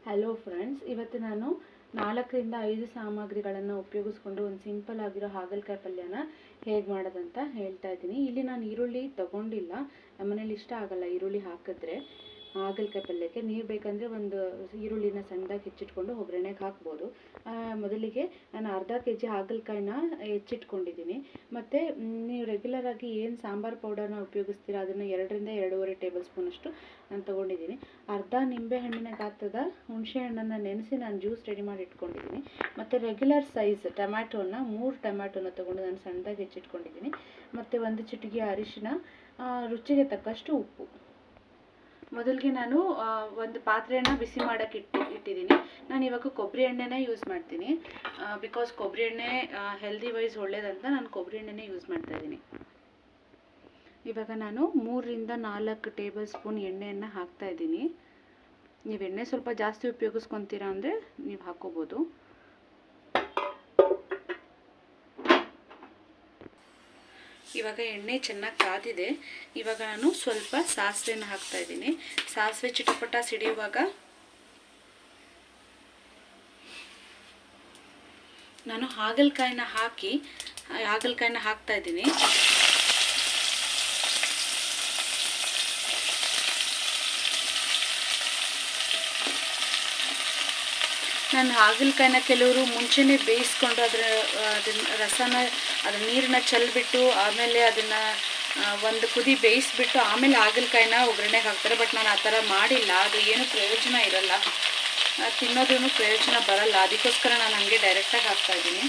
Hello friends, ಇವತ್ತು ನಾನು 4 ರಿಂದ 5 ಸಾಮಗ್ರಿಗಳನ್ನು ಉಪಯೋಗಿಸ್ಕೊಂಡು ಒಂದು ಸಿಂಪಲ್ ಆಗಿರೋ ಹಾಗಲಕಾಯಿ ಪಲ್ಯನ ಹೇಗೆ ಮಾಡೋದಂತ ಹೇಳ್ತಾ ಇದ್ದೀನಿ. ಇಲ್ಲಿ ನಾನು ಈರುಳ್ಳಿ ತಗೊಂಡಿಲ್ಲ, ನಮ್ಮನೇಲಿ ಇಷ್ಟ ಆಗಲ್ಲ ಈರುಳ್ಳಿ ಹಾಕಿದ್ರೆ ಹಾಗಲಕಾಯಿ ಪಲ್ಯಕ್ಕೆ. ನೀವು ಬೇಕಂದರೆ ಒಂದು ಈರುಳ್ಳಿನ ಸಣ್ಣದಾಗಿ ಹೆಚ್ಚಿಟ್ಕೊಂಡು ಒಗ್ಗರಣೆಗೆ ಹಾಕ್ಬೋದು. ಮೊದಲಿಗೆ ನಾನು ಅರ್ಧ kg ಹಾಗಲಕಾಯಿನ ಹೆಚ್ಚಿಟ್ಕೊಂಡಿದ್ದೀನಿ. ಮತ್ತು ನೀವು ರೆಗ್ಯುಲರಾಗಿ ಏನು ಸಾಂಬಾರು ಪೌಡರ್ನ ಉಪಯೋಗಿಸ್ತೀರ ಅದನ್ನು 2 ರಿಂದ 2.5 ಟೇಬಲ್ ಸ್ಪೂನಷ್ಟು ನಾನು ತೊಗೊಂಡಿದ್ದೀನಿ. ಅರ್ಧ ನಿಂಬೆ ಹಣ್ಣಿನ ಗಾತ್ರದ ಹುಣಸೆ ಹಣ್ಣನ್ನು ನೆನೆಸಿ ನಾನು ಜ್ಯೂಸ್ ರೆಡಿ ಮಾಡಿ ಇಟ್ಕೊಂಡಿದ್ದೀನಿ. ಮತ್ತು ರೆಗ್ಯುಲರ್ ಸೈಜ್ ಟೊಮ್ಯಾಟೋನ 3 ಟೊಮ್ಯಾಟೋನ ತೊಗೊಂಡು ನಾನು ಸಣ್ಣದಾಗಿ ಹೆಚ್ಚಿಟ್ಕೊಂಡಿದ್ದೀನಿ. ಮತ್ತು 1 ಚಿಟಿಕೆ ಅರಿಶಿನ, ರುಚಿಗೆ ತಕ್ಕಷ್ಟು ಉಪ್ಪು. ಮೊದಲಿಗೆ ನಾನು ಒಂದು ಪಾತ್ರೆಯನ್ನು ಬಿಸಿ ಮಾಡೋಕ್ಕೆ ಇಟ್ಟಿದ್ದೀನಿ. ನಾನು ಇವಾಗ ಕೊಬ್ಬರಿ ಎಣ್ಣೆನೇ ಯೂಸ್ ಮಾಡ್ತೀನಿ. ಬಿಕಾಸ್ ಕೊಬ್ಬರಿ ಎಣ್ಣೆ ಹೆಲ್ದಿ ವೈಸ್ ಒಳ್ಳೇದಂತ ನಾನು ಕೊಬ್ಬರಿ ಎಣ್ಣೆನೇ ಯೂಸ್ ಮಾಡ್ತಾಯಿದ್ದೀನಿ. ಇವಾಗ ನಾನು 3 ರಿಂದ 4 ಟೇಬಲ್ ಸ್ಪೂನ್ ಎಣ್ಣೆಯನ್ನು ಹಾಕ್ತಾಯಿದ್ದೀನಿ. ನೀವು ಎಣ್ಣೆ ಸ್ವಲ್ಪ ಜಾಸ್ತಿ ಉಪಯೋಗಿಸ್ಕೊತೀರಾ ಅಂದರೆ ನೀವು ಹಾಕ್ಕೋಬೋದು. ಇವಾಗ ಎಣ್ಣೆ ಚೆನ್ನಾಗಿ ಕಾದಿದೆ. ಇವಾಗ ನಾನು ಸ್ವಲ್ಪ ಸಾಸಿವೆನ ಹಾಕ್ತಾಯಿದ್ದೀನಿ. ಸಾಸಿವೆ ಚಿಟಪಟ ಸಿಡಿಯುವಾಗ ನಾನು ಹಾಗಲಕಾಯಿನ ಹಾಕ್ತಾಯಿದ್ದೀನಿ. ನಾನು ಹಾಗಲಕಾಯಿನ ಕೆಲವರು ಮುಂಚೆನೇ ಬೇಯಿಸ್ಕೊಂಡು ಅದನ್ನ ರಸನ ನೀರನ್ನ ಚೆಲ್ಬಿಟ್ಟು ಆಮೇಲೆ ಅದನ್ನು ಒಂದು ಕುದಿ ಬೇಯಿಸ್ಬಿಟ್ಟು ಆಮೇಲೆ ಹಾಗಲಕಾಯಿನ ಒಗ್ಗರಣೆಗೆ ಹಾಕ್ತಾರೆ. ಬಟ್ ನಾನು ಆ ಥರ ಮಾಡಿಲ್ಲ. ಅದು ಏನು ಪ್ರಯೋಜನ ಇರಲ್ಲ, ತಿನ್ನೋದ್ರೂ ಪ್ರಯೋಜನ ಬರಲ್ಲ. ಅದಕ್ಕೋಸ್ಕರ ನಾನು ಹಾಗೆ ಡೈರೆಕ್ಟಾಗಿ ಹಾಕ್ತಾಯಿದ್ದೀನಿ.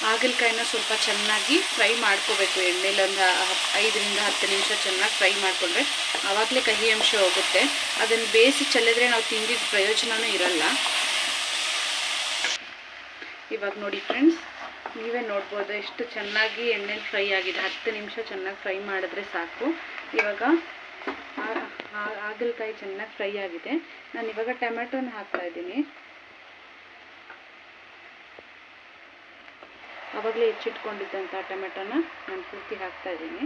ಹಾಗಲಕಾಯಿನ ಸ್ವಲ್ಪ ಚೆನ್ನಾಗಿ ಫ್ರೈ ಮಾಡ್ಕೋಬೇಕು ಎಣ್ಣೆಲಿ. ಒಂದು 5 ರಿಂದ 10 ನಿಮಿಷ ಚೆನ್ನಾಗಿ ಫ್ರೈ ಮಾಡಿಕೊಂಡ್ರೆ ಆವಾಗಲೇ ಕಹಿ ಅಂಶ ಹೋಗುತ್ತೆ. ಅದನ್ನು ಬೇಯಿಸಿ ಚೆಲ್ಲಿದ್ರೆ ನಾವು ತಿಂದಿದ್ದ ಪ್ರಯೋಜನವೂ ಇರಲ್ಲ. ಇವಾಗ ನೋಡಿ ಫ್ರೆಂಡ್ಸ್, ನೀವೇ ನೋಡ್ಬೋದು ಎಷ್ಟು ಚೆನ್ನಾಗಿ ಎಣ್ಣೆಲಿ ಫ್ರೈ ಆಗಿದೆ. 10 ನಿಮಿಷ ಚೆನ್ನಾಗಿ ಫ್ರೈ ಮಾಡಿದ್ರೆ ಸಾಕು. ಇವಾಗ ಹಾಗಲಕಾಯಿ ಚೆನ್ನಾಗಿ ಫ್ರೈ ಆಗಿದೆ. ನಾನು ಇವಾಗ ಟೊಮ್ಯಾಟೋನ ಹಾಕ್ತಾಯಿದ್ದೀನಿ. ಆವಾಗಲೇ ಹೆಚ್ಚಿಟ್ಕೊಂಡಿದ್ದಂಥ ಟೊಮೆಟೊನ ನಾನು ಪೂರ್ತಿ ಹಾಕ್ತಾಯಿದ್ದೀನಿ.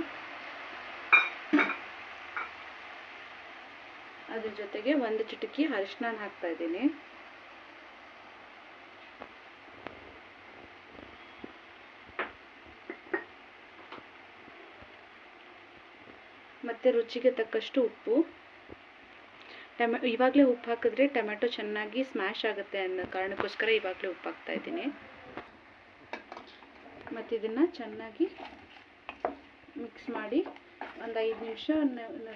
ಅದ್ರ ಜೊತೆಗೆ 1 ಚಿಟಿಕೆ ಅರಿಶಿನ ಹಾಕ್ತಾಯಿದ್ದೀನಿ. ಮತ್ತು ರುಚಿಗೆ ತಕ್ಕಷ್ಟು ಉಪ್ಪು. ಇವಾಗಲೇ ಉಪ್ಪು ಹಾಕಿದ್ರೆ ಟೊಮೆಟೊ ಚೆನ್ನಾಗಿ ಸ್ಮ್ಯಾಶ್ ಆಗುತ್ತೆ ಅನ್ನೋ ಕಾರಣಕ್ಕೋಸ್ಕರ ಇವಾಗಲೇ ಉಪ್ಪು ಹಾಕ್ತಾಯಿದ್ದೀನಿ. ಮತ್ತು ಇದನ್ನು ಚೆನ್ನಾಗಿ ಮಿಕ್ಸ್ ಮಾಡಿ ಒಂದು 5 ನಿಮಿಷ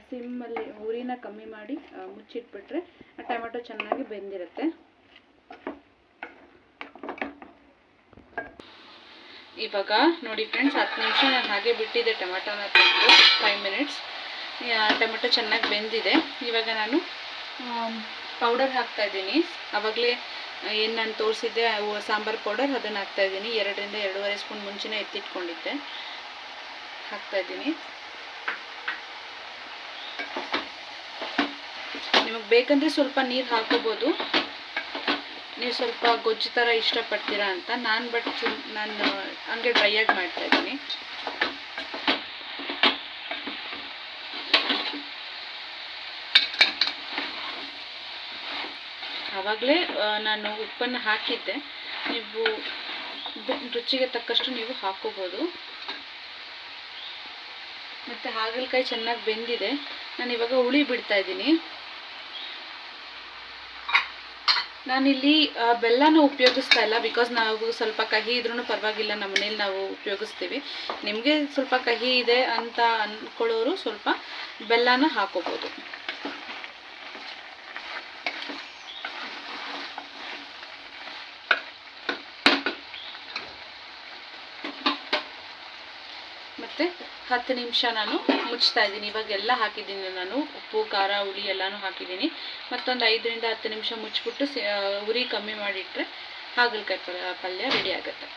ಸಿಮ್ಮಲ್ಲಿ ಉರಿನ ಕಮ್ಮಿ ಮಾಡಿ ಮುಚ್ಚಿಟ್ಬಿಟ್ರೆ ಟೊಮೆಟೊ ಚೆನ್ನಾಗಿ ಬೆಂದಿರುತ್ತೆ. ಇವಾಗ ನೋಡಿ ಫ್ರೆಂಡ್ಸ್, 10 ನಿಮಿಷ ನಾನು ಹಾಗೆ ಬಿಟ್ಟಿದ್ದೆ ಟೊಮೆಟೊನ ತೆಗೆದು 5 ಮಿನಿಟ್ಸ್. ಟೊಮೆಟೊ ಚೆನ್ನಾಗಿ ಬೆಂದಿದೆ. ಇವಾಗ ನಾನು ಪೌಡರ್ ಹಾಕ್ತಾಯಿದ್ದೀನಿ. ಆವಾಗಲೇ ಏನು ನಾನು ತೋರಿಸಿದ್ದೆ ಸಾಂಬಾರು ಪೌಡರ್, ಅದನ್ನು ಹಾಕ್ತಾಯಿದ್ದೀನಿ. 2 ರಿಂದ 2.5 ಸ್ಪೂನ್ ಮುಂಚೆನೇ ಎತ್ತಿಟ್ಕೊಂಡಿದ್ದೆ, ಹಾಕ್ತಾಯಿದ್ದೀನಿ. ನಿಮಗೆ ಬೇಕಂದರೆ ಸ್ವಲ್ಪ ನೀರು ಹಾಕೋಬೋದು, ನೀವು ಸ್ವಲ್ಪ ಗೊಜ್ಜು ಥರ ಇಷ್ಟಪಡ್ತೀರಾ ಅಂತ. ನಾನು ಹಂಗೆ ಡ್ರೈಯಾಗಿ ಮಾಡ್ತಾಯಿದ್ದೀನಿ. ಆವಾಗಲೇ ನಾನು ಉಪ್ಪನ್ನು ಹಾಕಿದ್ದೆ. ನೀವು ರುಚಿಗೆ ತಕ್ಕಷ್ಟು ನೀವು ಹಾಕ್ಕೋಬೋದು. ಮತ್ತು ಹಾಗಲಕಾಯಿ ಚೆನ್ನಾಗಿ ಬೆಂದಿದೆ. ನಾನು ಇವಾಗ ಹುಳಿ ಬಿಡ್ತಾಯಿದ್ದೀನಿ. ನಾನಿಲ್ಲಿ ಬೆಲ್ಲನೂ ಉಪಯೋಗಿಸ್ತಾ ಇಲ್ಲ, ಬಿಕಾಸ್ ನಾವು ಸ್ವಲ್ಪ ಕಹಿ ಇದ್ರೂ ಪರವಾಗಿಲ್ಲ, ನಮ್ಮ ಮನೇಲಿ ನಾವು ಉಪಯೋಗಿಸ್ತೀವಿ. ನಿಮಗೆ ಸ್ವಲ್ಪ ಕಹಿ ಇದೆ ಅಂತ ಅಂದ್ಕೊಳ್ಳೋರು ಸ್ವಲ್ಪ ಬೆಲ್ಲನ ಹಾಕೋಬೋದು. ಮತ್ತು 10 ನಿಮಿಷ ನಾನು ಮುಚ್ತಾ ಇದ್ದೀನಿ. ಇವಾಗ ಎಲ್ಲ ಹಾಕಿದ್ದೀನಿ ನಾನು, ಉಪ್ಪು, ಖಾರ, ಹುಳಿ ಎಲ್ಲನೂ ಹಾಕಿದ್ದೀನಿ. ಮತ್ತೊಂದು 5 ರಿಂದ 10 ನಿಮಿಷ ಮುಚ್ಚಿಬಿಟ್ಟು ಉರಿ ಕಮ್ಮಿ ಮಾಡಿಟ್ರೆ ಹಾಗಲಕಾಯಿ ಪಲ್ಯ ರೆಡಿ ಆಗುತ್ತೆ.